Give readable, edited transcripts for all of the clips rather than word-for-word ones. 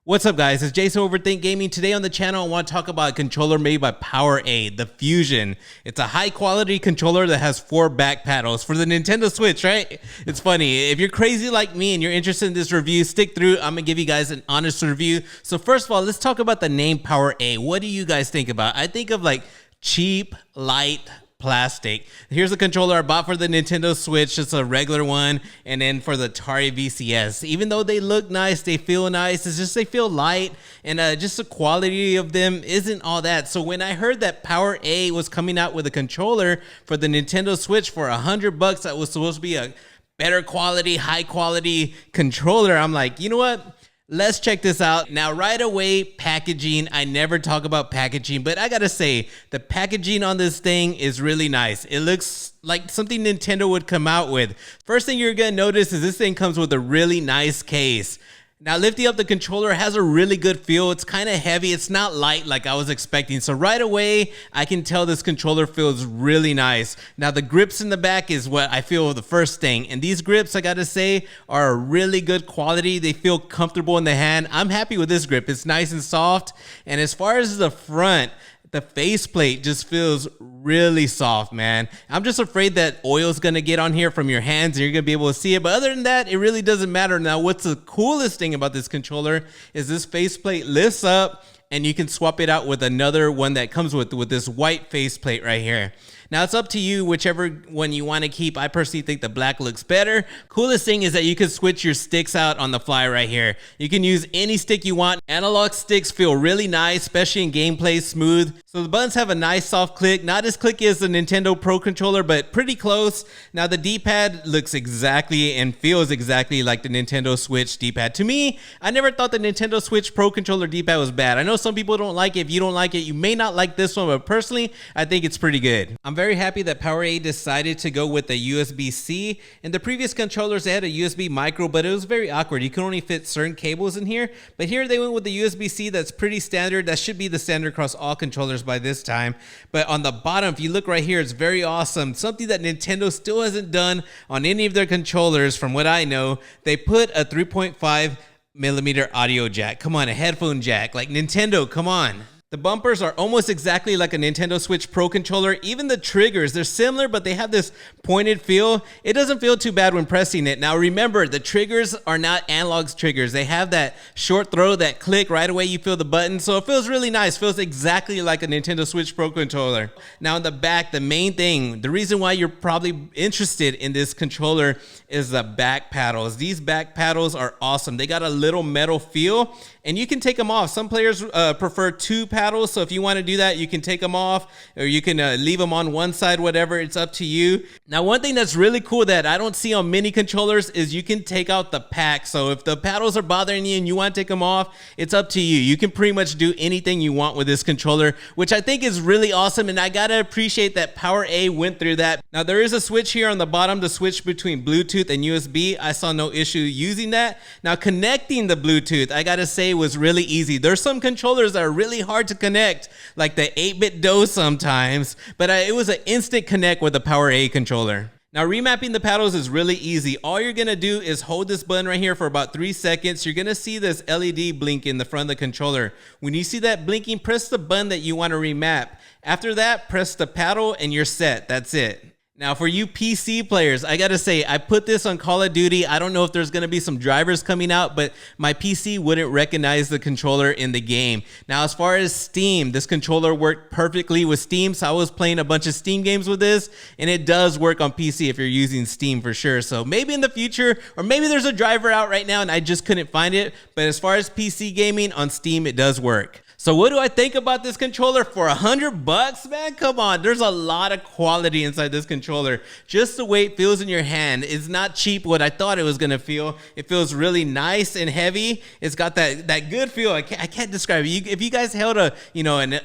What's up, guys? It's Jason Overthink Gaming. Today on the channel, I want to talk about a controller made by PowerA, the Fusion. It's a high-quality controller that has 4 back paddles for the Nintendo Switch, right? It's funny. If you're crazy like me and you're interested in this review, stick through. I'm going to give you guys an honest review. So first of all, let's talk about the name PowerA. What do you guys think about? I think of like cheap, light, plastic. Here's a controller I bought for the Nintendo Switch, just a regular one, and then for the Atari VCS. Even though they look nice, they feel nice, it's just they feel light, and just the quality of them isn't all that. So when I heard that PowerA was coming out with a controller for the Nintendo Switch for $100 that was supposed to be a better quality, high quality controller, I'm like, you know what? Let's check this out. Now, right away, packaging. I never talk about packaging, but I gotta say, the packaging on this thing is really nice. It looks like something Nintendo would come out with. First thing you're gonna notice is this thing comes with a really nice case. Now, lifting up the controller has a really good feel. It's kind of heavy. It's not light like I was expecting. So right away, I can tell this controller feels really nice. Now, the grips in the back is what I feel the first thing. And these grips, I gotta say, are a really good quality. They feel comfortable in the hand. I'm happy with this grip. It's nice and soft. And as far as the front, the faceplate just feels really soft, man. I'm just afraid that oil's gonna get on here from your hands and you're gonna be able to see it. But other than that, it really doesn't matter. Now, what's the coolest thing about this controller is this faceplate lifts up and you can swap it out with another one that comes with this white faceplate right here. Now, it's up to you, whichever one you want to keep. I personally think the black looks better. Coolest thing is that you can switch your sticks out on the fly right here. You can use any stick you want. Analog sticks feel really nice, especially in gameplay, smooth. So the buttons have a nice soft click. Not as clicky as the Nintendo Pro Controller, but pretty close. Now, the D-pad looks exactly and feels exactly like the Nintendo Switch D-pad. To me, I never thought the Nintendo Switch Pro Controller D-pad was bad. I know some people don't like it. If you don't like it, you may not like this one, but personally, I think it's pretty good. I'm very happy that PowerA decided to go with the USB-C. In the previous controllers, they had a USB micro, but it was very awkward. You can only fit certain cables in here. But here they went with the USB-C. That's pretty standard. That should be the standard across all controllers by this time. But on the bottom, if you look right here, it's very awesome. Something that Nintendo still hasn't done on any of their controllers, from what I know. They put a 3.5mm audio jack. Come on, a headphone jack. Like Nintendo, come on. The bumpers are almost exactly like a Nintendo Switch Pro controller. Even the triggers, they're similar, but they have this pointed feel. It doesn't feel too bad when pressing it. Now remember, the triggers are not analog triggers. They have that short throw, that click, right away you feel the button. So it feels really nice. Feels exactly like a Nintendo Switch Pro controller. Now in the back, the main thing, the reason why you're probably interested in this controller is the back paddles. These back paddles are awesome. They got a little metal feel and you can take them off. Some players prefer 2 paddles, so if you want to do that, you can take them off or you can leave them on one side, whatever. It's up to you. Now, one thing that's really cool that I don't see on many controllers is you can take out the pack. So if the paddles are bothering you and you want to take them off, it's up to you. You can pretty much do anything you want with this controller, which I think is really awesome, and I gotta appreciate that PowerA went through that. Now, there is a switch here on the bottom to switch between Bluetooth and USB. I saw no issue using that. Now, connecting the Bluetooth, I gotta say, was really easy. There's some controllers that are really hard to connect, like the 8-bit DOS sometimes, but it was an instant connect with the PowerA controller. Now, remapping the paddles is really easy. All you're gonna do is hold this button right here for about 3 seconds. You're gonna see this LED blink in the front of the controller. When you see that blinking, press the button that you wanna remap. After that, press the paddle and you're set. That's it. Now, for you PC players, I gotta say, I put this on Call of Duty. I don't know if there's gonna be some drivers coming out, but my PC wouldn't recognize the controller in the game. Now, as far as Steam, this controller worked perfectly with Steam, so I was playing a bunch of Steam games with this, and it does work on PC if you're using Steam for sure. So maybe in the future, or maybe there's a driver out right now and I just couldn't find it, but as far as PC gaming, on Steam, it does work. So what do I think about this controller for $100, man? Come on, there's a lot of quality inside this controller. Just the way it feels in your hand. It's not cheap what I thought it was gonna feel. It feels really nice and heavy. It's got that good feel. I can't describe it. If you guys held an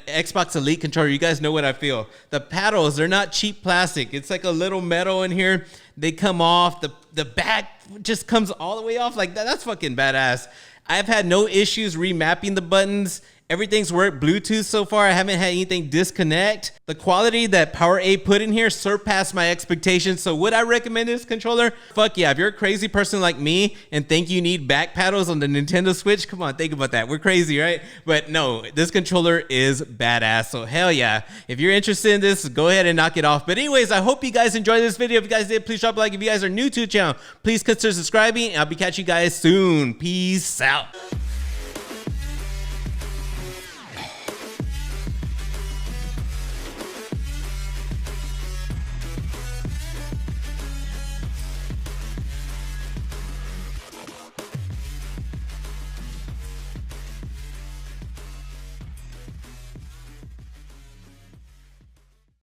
Xbox Elite controller, you guys know what I feel. The paddles, they're not cheap plastic. It's like a little metal in here. They come off. The back just comes all the way off like that. That's fucking badass. I've had no issues remapping the buttons, Everything's worked Bluetooth so far. I haven't had anything disconnect. The quality that PowerA put in here surpassed my expectations. So would I recommend this controller? Fuck yeah. If you're a crazy person like me and think you need back paddles on the Nintendo Switch, come on, think about that. We're crazy, right? But no, this controller is badass. So hell yeah. If you're interested in this, go ahead and knock it off. But anyways, I hope you guys enjoyed this video. If you guys did, please drop a like. If you guys are new to the channel, please consider subscribing. I'll be catching you guys soon. Peace out.